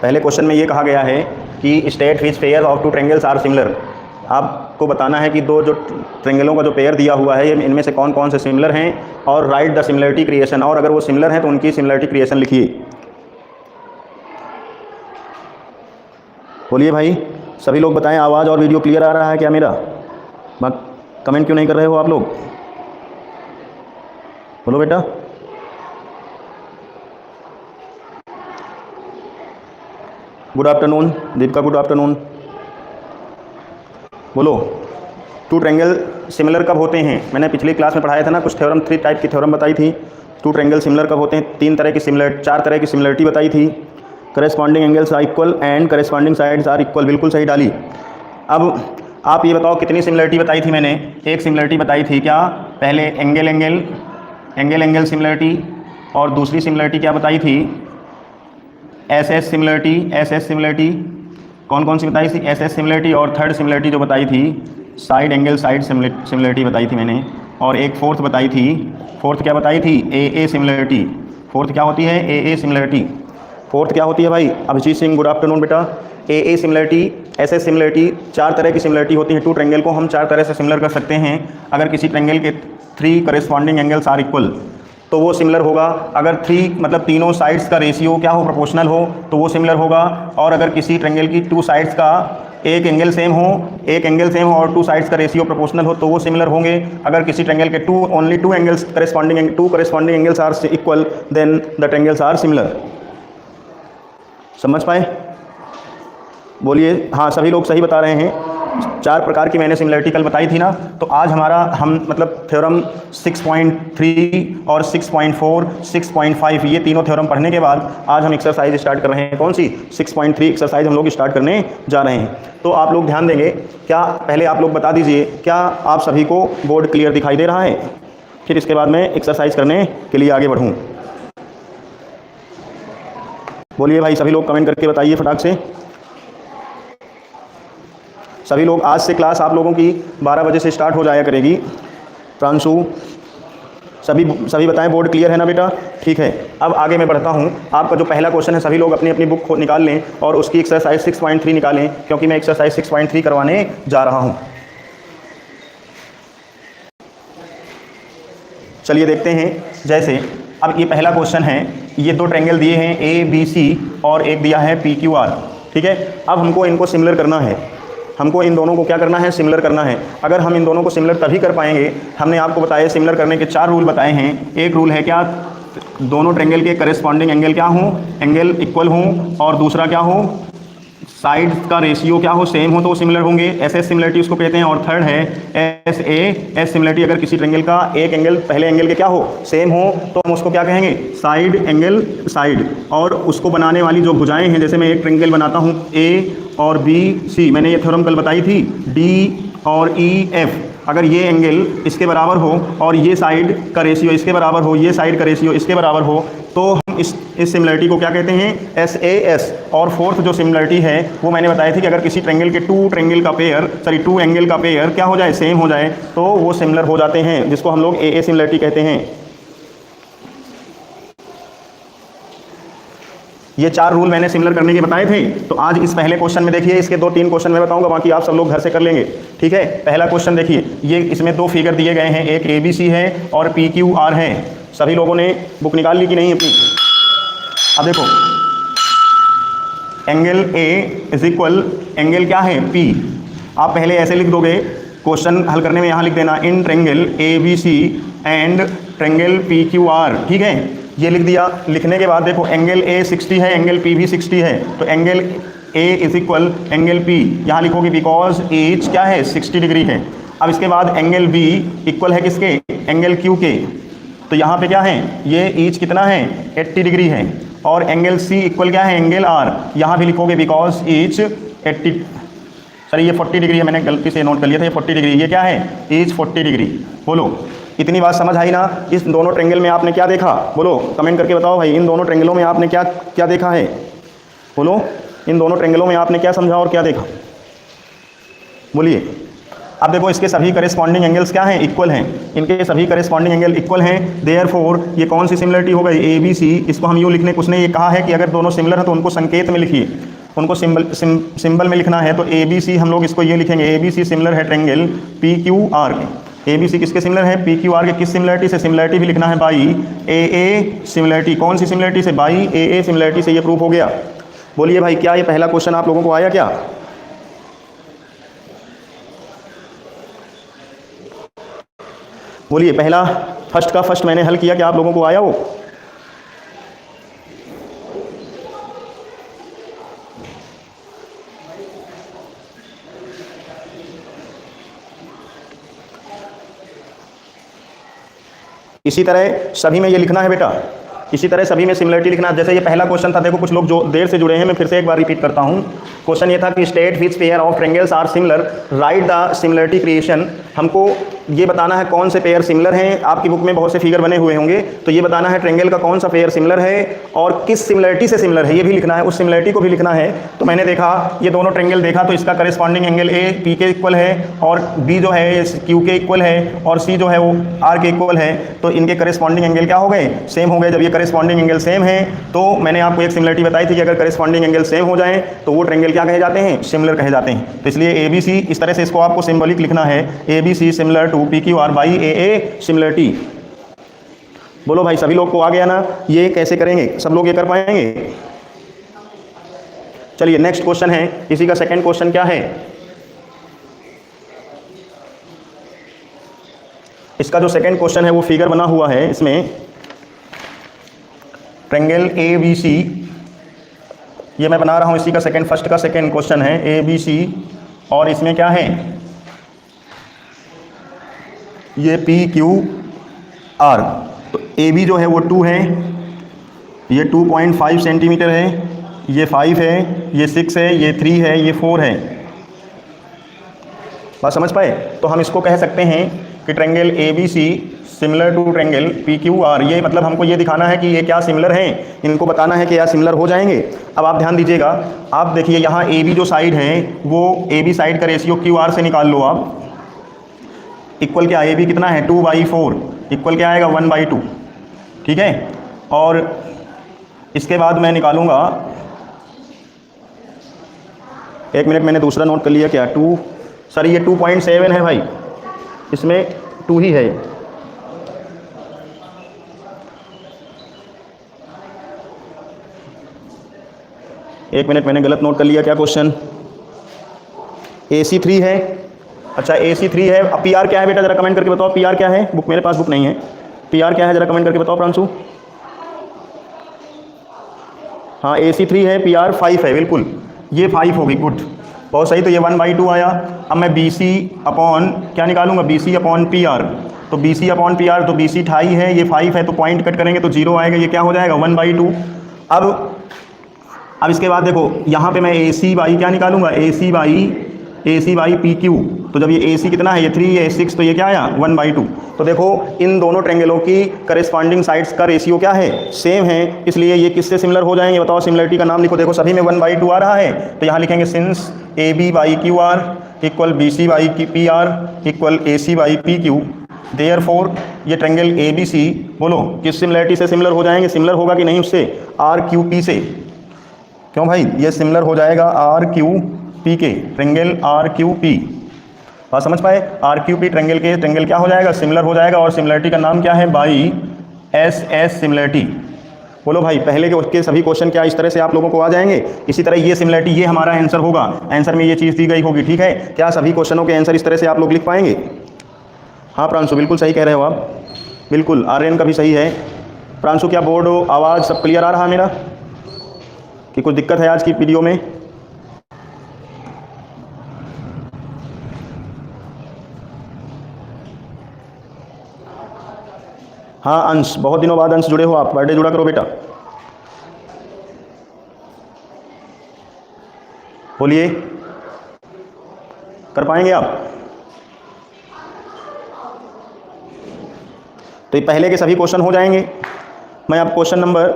पहले क्वेश्चन में ये कहा गया है कि state which pair of two triangles are similar. आपको बताना है कि दो जो ट्रेंगलों का जो पेयर दिया हुआ है ये इनमें से कौन कौन से सिमिलर हैं और राइट द सिमिलरिटी क्रिएशन, और अगर वो सिमिलर हैं तो उनकी सिमिलरिटी क्रिएशन लिखिए। बोलिए भाई, सभी लोग बताएं, आवाज़ और वीडियो क्लियर आ रहा है क्या मेरा? कमेंट क्यों नहीं कर रहे हो आप लोग? बोलो बेटा। Good afternoon Deepika, good afternoon. बोलो, टू ट्रेंगल सिमिलर कब होते हैं? मैंने पिछली क्लास में पढ़ाया था ना, कुछ थ्योरम, 3 टाइप की थ्योरम बताई थी। टू ट्रेंगल सिमिलर कब होते हैं? 4 तरह की सिमिलरिटी बताई थी। Corresponding angles are equal and corresponding sides are equal, बिल्कुल सही डाली। अब आप ये बताओ कितनी सिमिलरिटी बताई थी मैंने? एक सिमिलरिटी बताई थी क्या? पहले एंगल एंगल सिमिलरिटी, और दूसरी सिमिलरिटी क्या बताई थी? S S similarity. कौन कौन सी बताई थी? S S similarity. और थर्ड सिमिलरिटी जो बताई थी साइड एंगल साइड सिमिलरिटी बताई थी मैंने। और एक फोर्थ बताई थी, फोर्थ क्या बताई थी? ए सिमिलरिटी। फोर्थ क्या होती है? ए सिमिलरिटी। फोर्थ क्या होती है भाई? अभिजीत सिंह, गुड आफ्टरनून बेटा। ए सिमिलरिटी, एस एस सिमिलरिटी, 4 तरह की सिमिलरिटी होती है। टू ट्रेंगल को हम 4 तरह से सिमिलर कर सकते हैं। अगर किसी ट्रेंगल के 3 करेस्पॉन्डिंग एंगल्स आर इक्वल तो वो सिमिलर होगा। अगर 3 मतलब तीनों साइड्स का रेशियो क्या हो? प्रोपोर्शनल हो तो वो सिमिलर होगा। और अगर किसी ट्रेंगल की 2 साइड्स का एक एंगल सेम हो और 2 साइड्स का रेशियो प्रोपोर्शनल हो तो वो सिमिलर होंगे। अगर किसी ट्रेंगल के only 2 angles corresponding angles are equal then the triangles are similar. समझ पाए? बोलिए हाँ, सभी लोग सही बता रहे हैं। 4 प्रकार की मैंने सिमिलरिटी कल बताई थी ना। तो आज हम मतलब थ्योरम 6.3 और 6.4, 6.5 ये तीनों थ्योरम पढ़ने के बाद आज हम एक्सरसाइज स्टार्ट कर रहे हैं। कौन सी? 6.3 एक्सरसाइज हम लोग स्टार्ट करने जा रहे हैं। तो आप लोग ध्यान देंगे क्या? पहले आप लोग बता दीजिए, क्या आप सभी को बोर्ड क्लियर दिखाई दे रहा है? फिर इसके बाद मैं एक्सरसाइज करने के लिए आगे बढ़ूँ। बोलिए भाई, सभी लोग कमेंट करके बताइए फटाक से। सभी लोग, आज से क्लास आप लोगों की 12 बजे से स्टार्ट हो जाया करेगी। प्रांशु, सभी बताएं बोर्ड क्लियर है ना बेटा? ठीक है, अब आगे मैं बढ़ता हूं। आपका जो पहला क्वेश्चन है, सभी लोग अपनी अपनी बुक निकाल लें और उसकी एक्सरसाइज 6.3 निकालें, क्योंकि मैं एक्सरसाइज 6.3 करवाने जा रहा हूं। चलिए देखते हैं। जैसे अब ये पहला क्वेश्चन है, ये 2 ट्रेंगल दिए हैं ABC और एक दिया है PQR। ठीक है, अब हमको इनको सिमिलर करना है। हमको इन दोनों को क्या करना है? सिमिलर करना है। अगर हम इन दोनों को सिमिलर तभी कर पाएंगे, हमने आपको बताया सिमिलर करने के 4 रूल बताए हैं। एक रूल है क्या? दोनों ट्रेंगल के करेस्पॉन्डिंग एंगल क्या हो? एंगल इक्वल हो। और दूसरा क्या हो? साइड का रेशियो क्या हो? सेम हो तो वो सिमिलर होंगे। एस सिमिलरिटी उसको कहते हैं। और थर्ड है एस सिमिलरिटी। अगर किसी ट्रेंगल का एक एंगल पहले एंगल के क्या हो? सेम हो तो हम उसको क्या कहेंगे? Side angle side. और उसको बनाने वाली जो भुजाएं हैं, जैसे मैं एक ट्रेंगल बनाता हूँ A और B, मैंने ये थ्योरम कल बताई थी, D और EF। अगर ये एंगल इसके बराबर हो और ये साइड का रेशियो इसके बराबर हो, ये साइड का रेशियो इसके बराबर हो, तो हम इस सिमिलरिटी को क्या कहते हैं? SAS। और फोर्थ जो सिमिलरिटी है वो मैंने बताई थी कि अगर किसी ट्रेंगल के 2 एंगल का पेयर क्या हो जाए? सेम हो जाए तो वो सिमिलर हो जाते हैं, जिसको हम लोग AA सिमिलरिटी कहते हैं। ये 4 रूल मैंने सिमिलर करने के बताए थे। तो आज इस पहले क्वेश्चन में देखिए, इसके 2-3 क्वेश्चन मैं बताऊंगा, बाकी आप सब लोग घर से कर लेंगे। ठीक है, पहला क्वेश्चन देखिए, ये इसमें 2 फिगर दिए गए हैं, एक ABC है और PQR है। सभी लोगों ने बुक निकाल ली कि नहीं अपनी? अब देखो, angle A is equal, angle क्या है? P। आप पहले ऐसे लिख दोगे, क्वेश्चन हल करने में यहाँ लिख देना in triangle ABC and triangle PQR। ठीक है, ये लिख दिया। लिखने के बाद देखो, एंगल A 60 है, एंगल P भी 60 है, तो angle A is equal angle P यहाँ लिखोगे बिकॉज एज क्या है? 60 डिग्री है। अब इसके बाद एंगल B इक्वल है किसके? एंगल Q के। तो यहाँ पे क्या है? ये एज कितना है? 80 डिग्री है। और एंगल C इक्वल क्या है? एंगल R, यहाँ भी लिखोगे बिकॉज एज 80, सॉरी ये 40 डिग्री है, मैंने गलती से नोट कर लिया था, ये 40 डिग्री। ये क्या है? As 40 degree. बोलो, इतनी बात समझ आई ना? इस दोनों ट्रेंगल में आपने क्या देखा? बोलो, कमेंट करके बताओ भाई, इन दोनों ट्रेंगलों में आपने क्या क्या देखा है? बोलो, इन दोनों ट्रेंगलों में आपने क्या समझा और क्या देखा? बोलिए। अब देखो इसके सभी करेस्पॉन्डिंग एंगल्स क्या हैं, इक्वल हैं, इनके सभी करेस्पॉन्डिंग एंगल इक्वल हैं। देयरफॉर ये कौन सी सिमिलरिटी हो गई, ए बी सी। इसको हम यूँ लिखने, उसने ये कहा है कि अगर दोनों सिमिलर हैं तो उनको संकेत में लिखिए, उनको सिंबल में लिखना है। तो ए बी सी हम लोग इसको ये लिखेंगे, ए बी सी सिमिलर है ट्रेंगल पी क्यू आर के। ए बी सी किसके सिमिलर है, पी क्यू आर के। किस सिमिलरिटी से, सिमिलरिटी भी लिखना है बाई ए ए सिमिलरिटी। कौन सी सिमिलरिटी से, बाई ए ए सिमिलरिटी से। ये प्रूफ हो गया। बोलिए भाई क्या ये पहला क्वेश्चन आप लोगों को आया क्या? बोलिए पहला फर्स्ट का फर्स्ट मैंने हल किया, क्या आप लोगों को आया वो? इसी तरह सभी में ये लिखना है बेटा, इसी तरह सभी में सिमिलरिटी लिखना। जैसे ये पहला क्वेश्चन था, देखो कुछ लोग जो देर से जुड़े हैं, मैं फिर से एक बार रिपीट करता हूँ। क्वेश्चन ये था कि state which pair of triangles are similar, write the similarity criterion. हमको ये बताना है कौन से पेयर सिमिलर हैं। आपकी बुक में बहुत से फिगर बने हुए होंगे, तो ये बताना है ट्रायंगल का कौन सा पेयर सिमिलर है और किस सिमिलरिटी से सिमिलर है, ये भी लिखना है, उस सिमिलरिटी को भी लिखना है। तो मैंने देखा ये दोनों ट्रायंगल देखा, तो इसका करेस्पॉन्डिंग एंगल ए पी के इक्वल है और बी जो है क्यू के इक्वल है और सी जो है वो आर के इक्वल है। तो इनके करेस्पॉन्डिंग एंगल क्या हो गए, सेम हो गए। जब ये करेस्पॉन्डिंग एंगल सेम है तो मैंने आपको एक सिमिलरिटी बताई थी कि अगर करेस्पॉन्डिंग एंगल सेम हो जाए तो वो ट्रायंगल क्या कहे जाते हैं, सिमिलर कहे जाते हैं। तो इसलिए ए बी सी इस तरह से इसको आपको सिंबॉलिक लिखना है, A B C similar to P Q R by A A similarity. बोलो भाई सभी लोग को आ गया ना? ये कैसे करेंगे, सब लोग ये कर पाएंगे? चलिए नेक्स्ट क्वेश्चन है, इसी का सेकंड क्वेश्चन क्या है। इसका जो सेकंड क्वेश्चन है वो फिगर बना हुआ है, इसमें ट्रायंगल ए बी सी, ये मैं बना रहा हूँ इसी का सेकंड, फर्स्ट का सेकंड क्वेश्चन है ए बी सी। और इसमें क्या है, ये पी क्यू आर। तो ए बी जो है वो 2 है, ये 2.5 सेंटीमीटर है, ये 5 है, ये 6 है, ये 3 है, ये 4 है। बात समझ पाए? तो हम इसको कह सकते हैं कि triangle A B C similar to triangle P Q R. ये मतलब हमको ये दिखाना है कि ये क्या सिमिलर हैं, इनको बताना है कि क्या सिमिलर हो जाएंगे। अब आप ध्यान दीजिएगा, आप देखिए यहाँ ए बी जो साइड है वो ए बी साइड का रेशियो क्यू आर से निकाल लो आप। इक्वल क्या, ए बी कितना है 2/4, इक्वल क्या आएगा 1/2, ठीक है। और इसके बाद मैं निकालूंगा, एक मिनट मैंने दूसरा नोट कर लिया क्या, 2, सॉरी ये 2.7 है भाई, इसमें 2 ही है। एक मिनट मैंने गलत नोट कर लिया, क्या क्वेश्चन, AC3 है। अच्छा AC3 है। अब PR क्या है बेटा, जरा कमेंट करके बताओ, PR क्या है, बुक मेरे पास बुक नहीं है, PR क्या है जरा कमेंट करके बताओ प्रांशु। हाँ AC3 है, PR 5 है, बिल्कुल ये 5 होगी, गुड, बहुत सही। तो ये 1/2 आया। अब मैं BC अपॉन क्या निकालूंगा, BC अपॉन PR। तो BC अपॉन PR, तो BC 2.5 है, ये 5 है, तो पॉइंट कट करेंगे तो 0 आएगा, ये क्या हो जाएगा 1/2। अब इसके बाद देखो यहाँ पे मैं AC बाई क्या निकालूंगा, AC बाई PQ। तो जब ये AC कितना है, ये 3 है, 6, तो ये क्या आया 1/2। तो देखो इन दोनों ट्रायंगलों की करेस्पॉन्डिंग साइड्स का रेशियो क्या है, सेम है, इसलिए ये किससे सिमिलर हो जाएंगे बताओ। सिमिलरिटी का नाम लिखो, देखो सभी में 1/2 आ रहा है, तो यहाँ लिखेंगे since AB by QR equal BC by PR equal AC by PQ, therefore ये ट्रायंगल ABC बोलो किस सिमिलरिटी से सिमिलर हो जाएंगे, सिमिलर होगा कि नहीं उससे, RQP से। क्यों भाई, ये सिमिलर हो जाएगा RQP के, ट्रायंगल RQP। बात समझ पाए, RQP ट्रायंगल के ट्रायंगल क्या हो जाएगा, सिमिलर हो जाएगा। और सिमिलरिटी का नाम क्या है, बाई SS सिमिलरिटी। बोलो भाई पहले के उसके सभी क्वेश्चन क्या इस तरह से आप लोगों को आ जाएंगे। इसी तरह ये सिमिलरिटी, ये हमारा आंसर होगा, आंसर में ये चीज़ दी गई होगी, ठीक है। क्या सभी क्वेश्चनों के आंसर इस तरह से आप लोग लिख पाएंगे? हाँ प्रांशु बिल्कुल सही कह रहे हो आप, बिल्कुल आर्यन का भी सही है। प्रांशु क्या बोर्ड आवाज़ सब क्लियर आ रहा है मेरा, कि कुछ दिक्कत है आज की वीडियो में? हाँ अंश, बहुत दिनों बाद अंश जुड़े हो आप, बर्थडे जुड़ा करो बेटा। बोलिए कर पाएंगे आप? तो ये पहले के सभी क्वेश्चन हो जाएंगे। मैं अब क्वेश्चन नंबर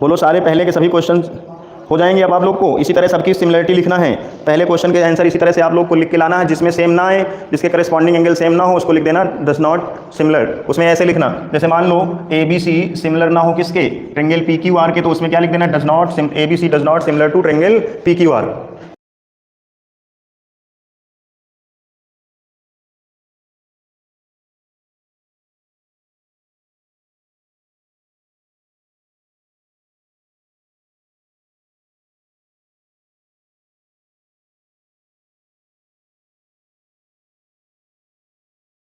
बोलो, सारे पहले के सभी क्वेश्चन हो जाएंगे। अब आप लोग को इसी तरह सबकी सिमिलरिटी लिखना है। पहले क्वेश्चन के आंसर इसी तरह से आप लोग को लिख के लाना है, जिसमें सेम ना आए, जिसके करस्पॉन्डिंग एंगल सेम ना हो, उसको लिख देना डज नॉट सिमिलर। उसमें ऐसे लिखना, जैसे मान लो ABC सिमिलर ना हो किसके, ट्रायंगल PQR के, तो उसमें क्या लिख देना, does not ABC does not similar to triangle PQR।